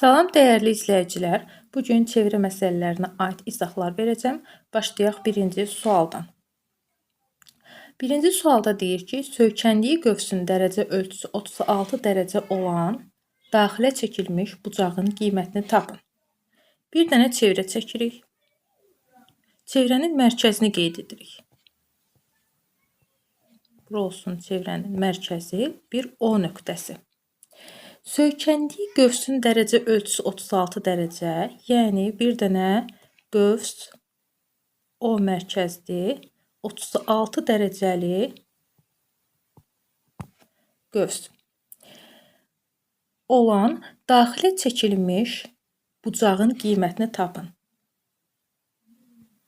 Salam dəyərli izləyicilər. Bugün çevrə məsələlərinə aid izahlar verəcəm. Başlayaq birinci sualdan. Birinci sualda deyir ki, söykəndiyi qövsün dərəcə ölçüsü 36 dərəcə olan daxilə çəkilmiş bucağın qiymətini tapın. Bir dənə çevrə çəkirik. Çevrənin mərkəzini qeyd edirik. Bura olsun çevrənin mərkəzi bir O nöqtəsi. Söykəndiyi qövsün dərəcə ölçüsü 36 dərəcə, yəni bir dənə qövs O mərkəzli 36 dərəcəli qövs olan daxilə çəkilmiş bucağın qiymətini tapın.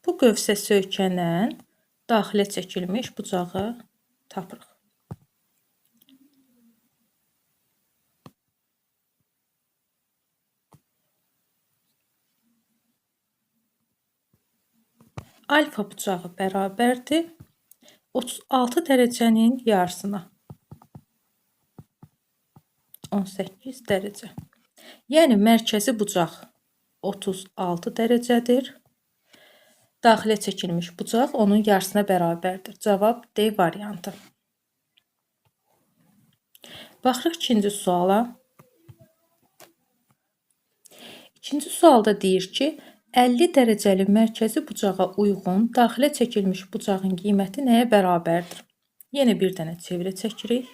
Bu qövsə söykənən daxilə çəkilmiş bucağı tapırıq. Alfa bucağı bərabərdir 36 dərəcənin yarısına. 18 dərəcə. Yəni mərkəzi bucaq 36 dərəcədir. Daxilə çəkilmiş bucaq onun yarısına bərabərdir. Cavab D variantı. Baxırıq ikinci suala. İkinci sualda deyir ki, 50 dərəcəli mərkəzi bucağa uyğun daxilə çəkilmiş bucağın qiyməti nəyə bərabərdir? Yenə bir dənə çevrə çəkirik.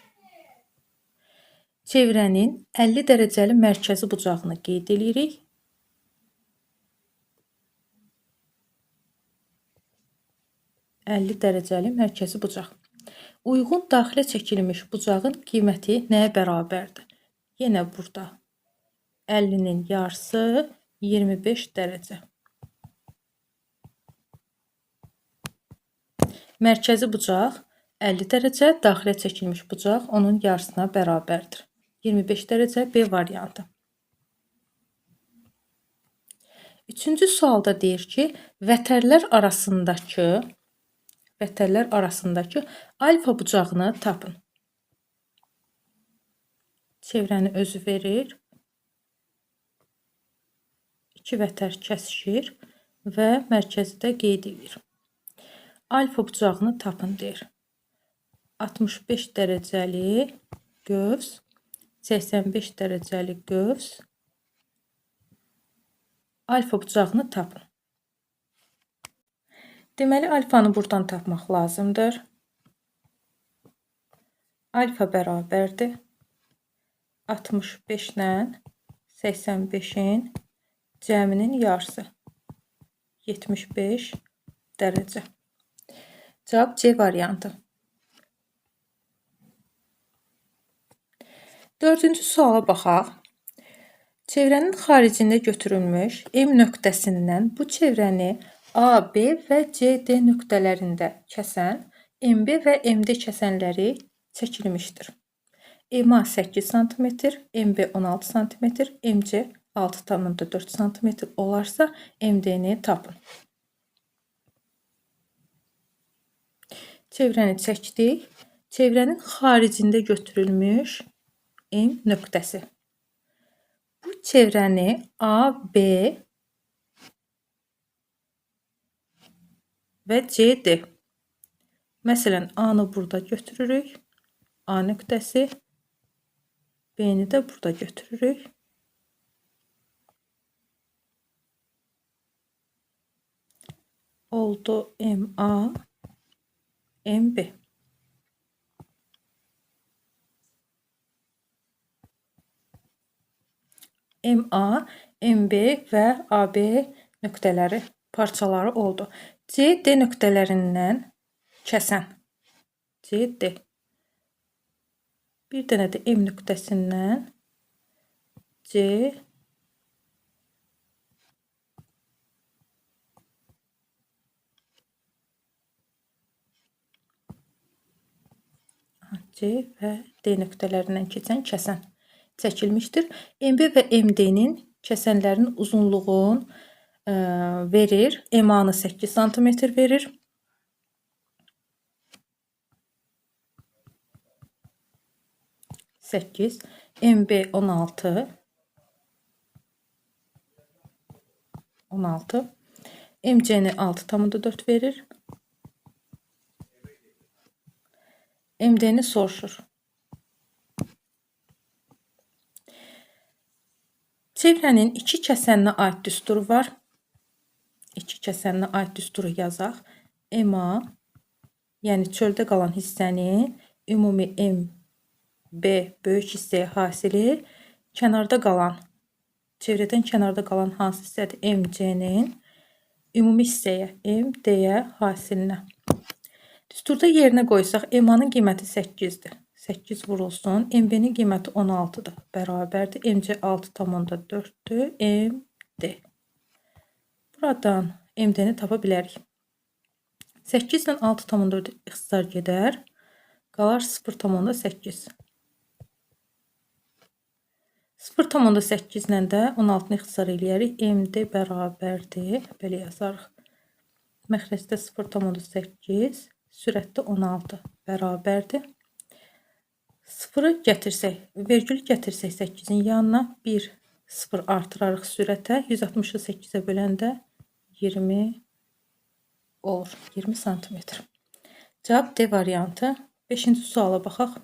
Çevrənin 50 dərəcəli mərkəzi bucağını qeyd edirik. Dərəcəli mərkəzi bucaq. Uyğun daxilə çəkilmiş bucağın qiyməti nəyə bərabərdir? Yenə burada 50-nin yarısı 25 dərəcə. Mərkəzi bucaq 50 dərəcə, daxilə çəkilmiş bucaq onun yarısına bərabərdir. 25 dərəcə B variantı. Üçüncü sualda deyir ki, vətərlər arasındakı alfa bucağını tapın. Çevrəni özü verir. 2 vətər kəsişir və mərkəzi də qeyd edir. Alfa bucağını tapın deyir. 65 dərəcəli qövs, 85 dərəcəli qövs, alfa bucağını tapın. Deməli, alfanı buradan tapmaq lazımdır. Alfa bərabərdir 65 ilə 85-in cəminin yarısı 75 dərəcə. Cavab C variantı. Dördüncü suala baxaq. Çevrənin xaricində götürülmüş M nöqtəsindən bu çevrəni A, B və C, D nöqtələrində kəsən MB və MD kəsənləri çəkilmişdir. MA 8 sm, MB 16 sm, MC 6,4 sm olarsa MD-ni tapın. Çevrəni çəkdik. Çevrənin xaricində götürülmüş M nöqtəsi. Bu çevrəni A, B və C, D. Məsələn, A-nı burada götürürük. A nöqtəsi. B-ni də burada götürürük. Oldu MA, MB. MA, MB və AB nöqtələri parçaları oldu. C, D nöqtələrindən kəsən. C, D. Bir dənə də M nöqtəsindən C, və D nöqtələrindən keçən kəsən çəkilmişdir. MB və MD-nin kəsənlərin uzunluğunu verir. MA-nı 8 sm verir. MB 16 16. MC-ni 6,4 verir. MD-ni soruşur. Çevrənin iki kəsəninə aid düsturu var. İki kəsəninə aid düsturu yazaq. MA, yəni çöldə qalan hissənin ümumi MB böyük hissəyə hasili, kənarda qalan, çevrədən kənarda qalan hansı hissədir? MC-nin ümumi hissəyə, MD-yə hasilinə. Düsturda yerinə qoysaq, MA-nın qiyməti 8-dir. 8 vurulsun. MB-nin qiyməti 16-dır. Bərabərdir. MC 6,4-dür. MD. Buradan MD-ni tapa bilərik. 8 ilə 6,4 ixtisar gedər. Qalar 0,8. 0,8 ilə də 16-nı ixtisar eləyərik. MD bərabərdir. Belə yazarıq. Məxrəcdə 0,8, sürətdə 16 bərabərdir. 0-ı gətirsək, vergül gətirsək 8-in yanına 1, 0 artırarıq sürətə. 160-ı 8-ə böləndə 20 olur. 20 sm. Cavab D variantı. 5-ci suala baxaq.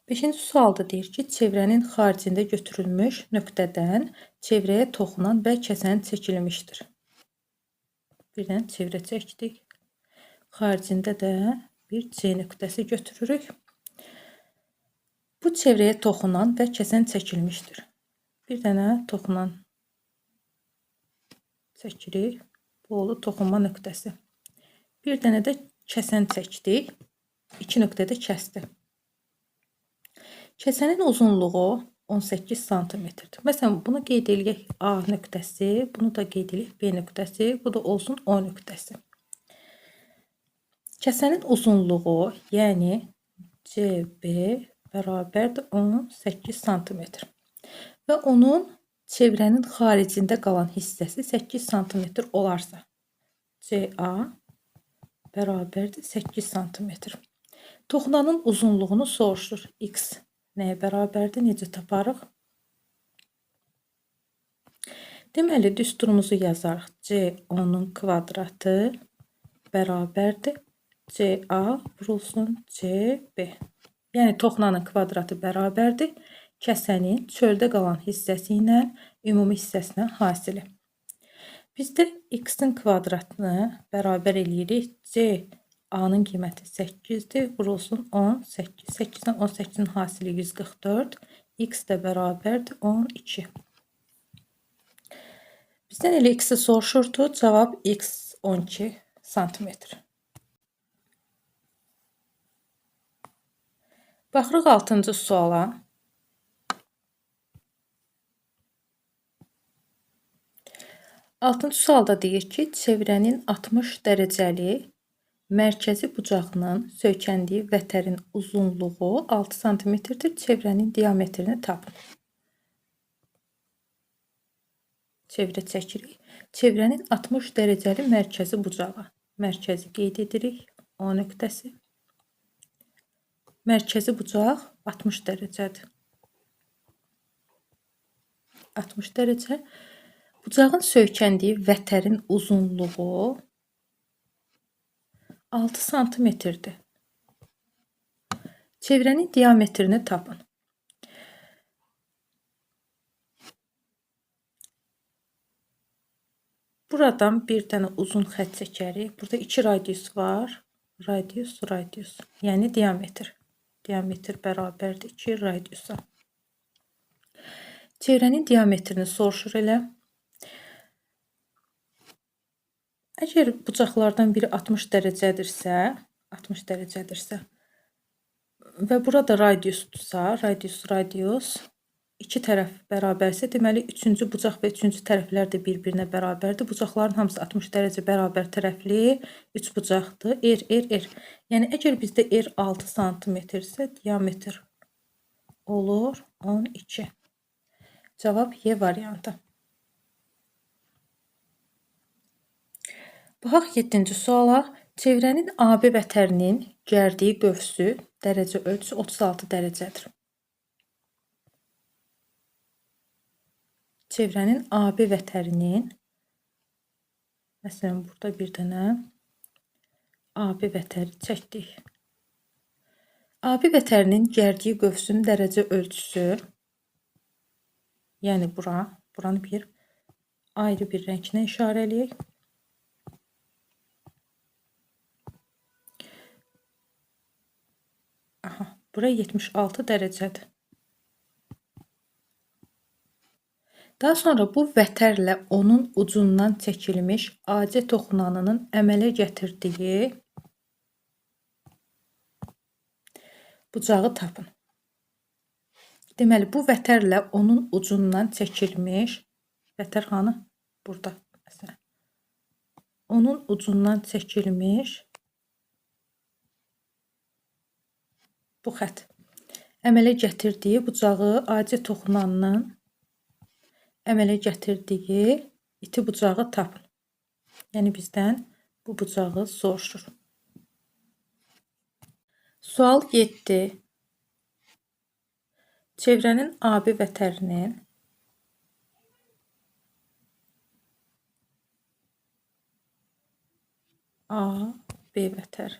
5-ci sualda deyir ki, çevrənin xaricində götürülmüş nöqtədən çevrəyə toxunan və kəsən çəkilmişdir. Birdən çevrə çəkdik. Xaricində də bir C nöqtəsi götürürük. Bu çevrəyə toxunan və kəsən çəkilmişdir. Bir dənə toxunan çəkirik. Bu olur toxunma nöqtəsi. Bir dənə də kəsən çəkdik. İki nöqtədə kəsdi. Kəsənin uzunluğu 18 sm-dir. Məsələn, bunu qeyd edək A nöqtəsi, bunu da qeyd edək B nöqtəsi, bu da olsun O nöqtəsi. Kəsənin uzunluğu, yəni CB bərabərdir 18 sm. Və onun çevrənin xaricində qalan hissəsi 8 sm olarsa, CA bərabərdir 8 sm. Toxunanın uzunluğunu soruşur. X nəyə bərabərdir? Necə taparıq? Deməli, düsturumuzu yazarıq. C10-un kvadratı bərabərdir. CA vurulsun CB. Yəni, toxunanın kvadratı bərabərdir. Kəsənin çöldə qalan hissəsi ilə ümumi hissəsinə hasili. Biz də X-in kvadratını bərabər eləyirik. A-nın qiyməti 8-dir. Vurulsun 18. 8-dən 18-in hasili 144. X də bərabərdir 12. Bizdən elə X-i soruşurdu. Cavab X 12 sm. Baxırıq 6-cı suala. Altıncı sualda deyir ki, çevrənin 60 dərəcəli mərkəzi bucağının söykəndiyi vətərin uzunluğu 6 sm-dir. Çevrənin diametrini tapın. Çevrə çəkirik. Çevrənin 60 dərəcəli mərkəzi bucağı. Mərkəzi qeyd edirik. O nöqtəsi. Mərkəzi bucaq 60 dərəcədir. 60 dərəcə. Bucağın söykəndiyi vətərin uzunluğu 6 sm-dir. Çevrənin diametrini tapın. Buradan bir dənə uzun xətt çəkərik. Burada 2 radius var. Radius, radius. Yəni diametr. Diametr bərabərdir 2 radiusa. Çevrənin diametrini soruşur elə. Əgər bucaqlardan biri 60 dərəcədirsə və burada radiusdursa, radius, iki tərəf bərabərsə, deməli, üçüncü bucaq və üçüncü tərəflər də bir-birinə bərabərdir. Bucaqların hamısı 60 dərəcə bərabər tərəfli 3 bucaqdır. R. Yəni, əgər bizdə R 6 sm-dirsə, diametr olur 12. Cavab Y variantı. Baxaq 7-ci suala. Çevrənin AB vətərinin gərdiyi qövsü dərəcə ölçüsü 36 dərəcədir. çevrənin AB vətərinin, məsələn, burada bir dənə AB vətəri çəkdik. AB vətərinin gərdiyi qövsün dərəcə ölçüsü, yəni buranı bir ayrı bir rənglə işarələyək. Aha, bura 76 dərəcədir. Daha sonra bu vətərlə onun ucundan çəkilmiş AC toxunanının əmələ gətirdiyi bucağı tapın. Deməli, bu vətərlə onun ucundan çəkilmiş, vətər hanı? Burada, məsələn. Onun ucundan çəkilmiş bu xətt əmələ gətirdiyi bucağı, AC toxunanının əmələ gətirdiyi iti bucağı tapın. Yəni, bizdən bu bucağı soruşur. Sual 7. Çevrənin AB vətərinin AB vətər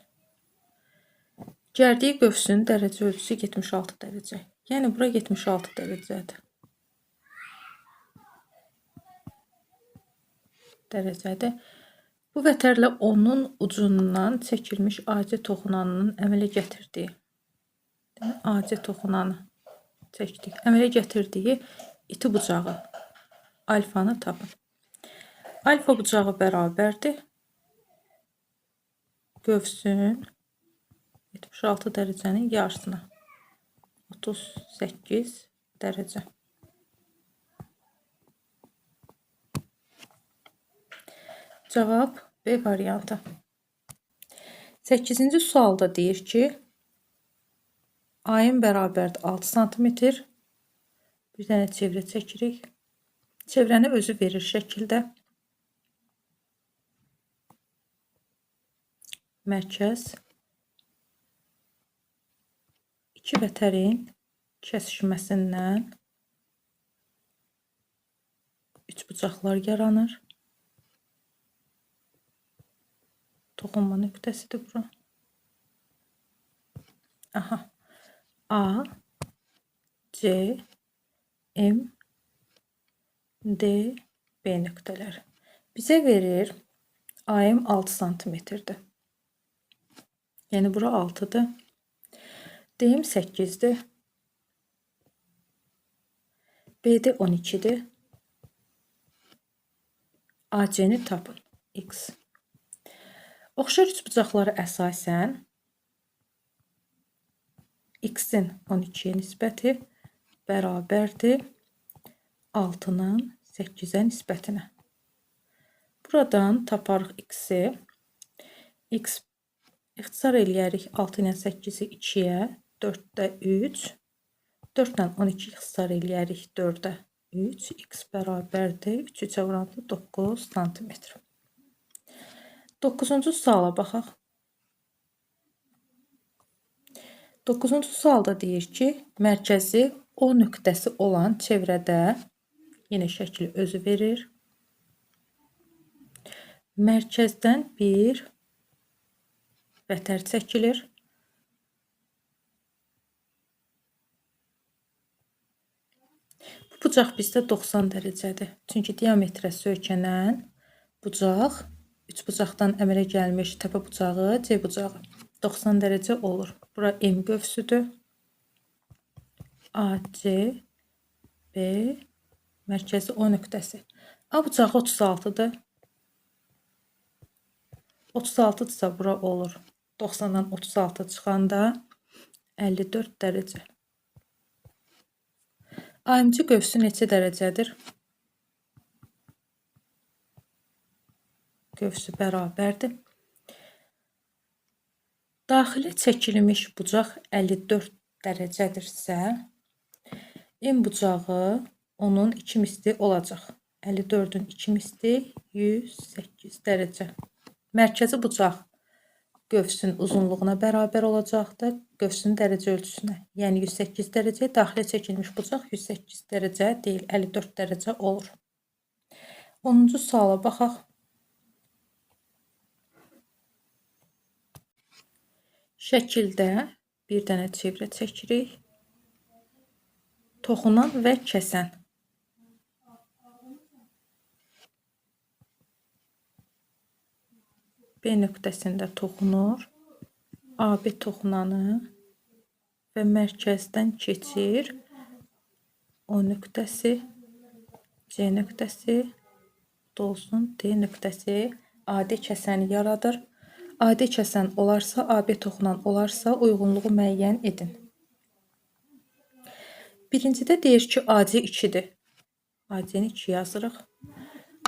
gərdiyi qövsünün dərəcə ölçüsü 76 dərəcə. Yəni, bura 76 dərəcədir. Bu vətərlə onun ucundan çəkilmiş AC toxunanının əmələ gətirdiyi, AC toxunanı çəkdik. Əmələ gətirdiyi iti bucağı, alfanı tapın. Alfa bucağı bərabərdir qövsün 76 dərəcənin yarısına, 38 dərəcə. Cavab B variantı. 8-ci sualda deyir ki, A-ın bərabərdir 6 sm. Bir dənə çevrə çəkirik. Çevrəni özü verir şəkildə. Mərkəz iki vətərin kəsişməsindən üçbucaqlar yaranır. Toxunma nöqtəsidir bura. Aha. A, C, M, D, B nöqtələri. Bizə verir AM 6 sm-dir. Yəni, bura 6-dır. DM 8-dir. BD 12-dir. AC-ni tapın. X. Oxşar üçbucaqlara əsasən X-in 12-yə nisbəti bərabərdir 6-nın 8-ə nisbətinə. Buradan taparıq X-i. X ixtisar eləyərik 6 ilə 8-i 2-yə, 4-də 3. 4-dən 12 ixtisar eləyərik 4-də 3. X bərabərdir 3-3-ə vuranda 9 sm. 9-cu suala baxaq. 9-cu sualda deyir ki, mərkəzi O nöqtəsi olan çevrədə, yenə şəkli özü verir. Mərkəzdən bir vətər çəkilir. Bu bucaq bizdə 90 dərəcədir. Çünki diametrə söykənən bucaq, üç bucaqdan əmələ gəlmiş təpə bucağı, C bucağı 90 dərəcə olur. Bura M qövsüdür. AC, B, mərkəzi O nöqtəsi. A bucağı 36-dır. 36-dırsa bura olur. 90-dan 36 çıxanda 54 dərəcə. AM-ci qövsü neçə dərəcədir? Qövsü bərabərdir. Daxilə çəkilmiş bucaq 54 dərəcədirsə, M bucağı onun 2 misli olacaq. 54-ün 2 misli 108 dərəcə. Mərkəzi bucaq qövsün uzunluğuna bərabər olacaqdır. Qövsün dərəcə ölçüsünə. Yəni 108 dərəcə, daxilə çəkilmiş bucaq 108 dərəcə deyil, 54 dərəcə olur. 10-cu suala baxaq. Şəkildə bir dənə çevrə çəkirik. Toxunan və kəsən. B nöqtəsində toxunur. AB toxunanı və mərkəzdən keçir. O nöqtəsi, C nöqtəsi, dolsun D nöqtəsi AD kəsəni yaradır. AD kəsən olarsa, AB toxunan olarsa uyğunluğu müəyyən edin. Birincidə deyir ki, AC 2-dir. AC-ni 2 yazırıq.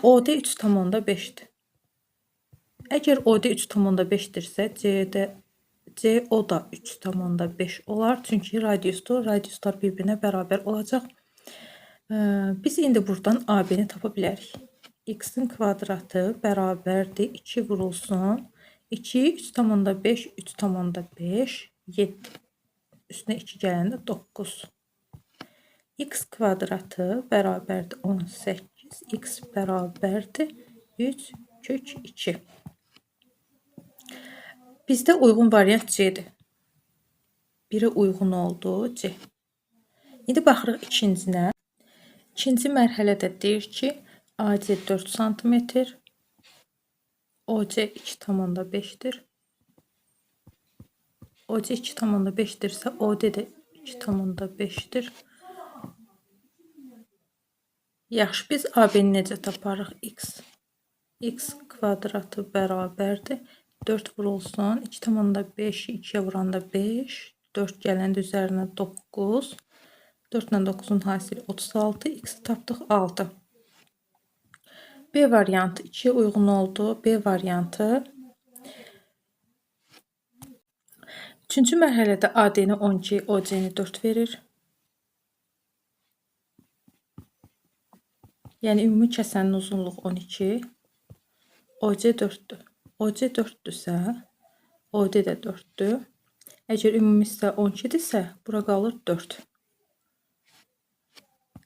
OD 3,5-dir. Əgər OD 3,5-dirsə, CO da 3,5 olar. Çünki radiuslar bir-birinə bərabər olacaq. Biz indi buradan AB-ni tapa bilərik. X-in kvadratı bərabərdir 2 vurulsun. 2, 3,5, 3,5, 7. Üstünə 2 gələndə 9. X kvadratı bərabərdir 18. X bərabərdir 3 kök 2. Bizdə uyğun variant C-dir. 1-ə uyğun oldu C. İndi baxırıq ikincinə. İkinci mərhələdə deyir ki, AC 4 sm, OC 2,5-dir. OC 2,5-dirsə, OD də 2,5-dir. Yaxşı, biz AB-ni necə taparıq? X kvadratı bərabərdir 4 vurulsun. 2,5-i 2-yə vuranda 5. 4 gələndə üzərinə 9. 4 ilə 9-un hasili 36. X tapdıq 6. B variantı 2-yə uyğun oldu. B variantı. Üçüncü mərhələdə AD-ni 12, OC-ni 4 verir. Yəni ümumi kəsənin uzunluğu 12. OC 4-dür. OC 4-dürsə, OD də 4-dür. Əgər ümumi hissə 12-dirsə, bura qalır 4.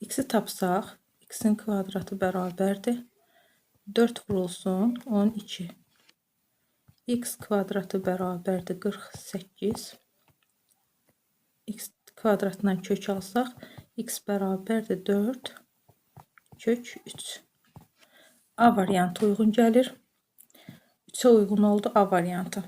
X-i tapsaq, X-in kvadratı bərabərdir 4 vurulsun 12. X kvadratı bərabərdir 48. X kvadratından kök alsaq, X bərabərdir 4 kök 3. A variantı uyğun gəlir. 3-ə uyğun oldu A variantı.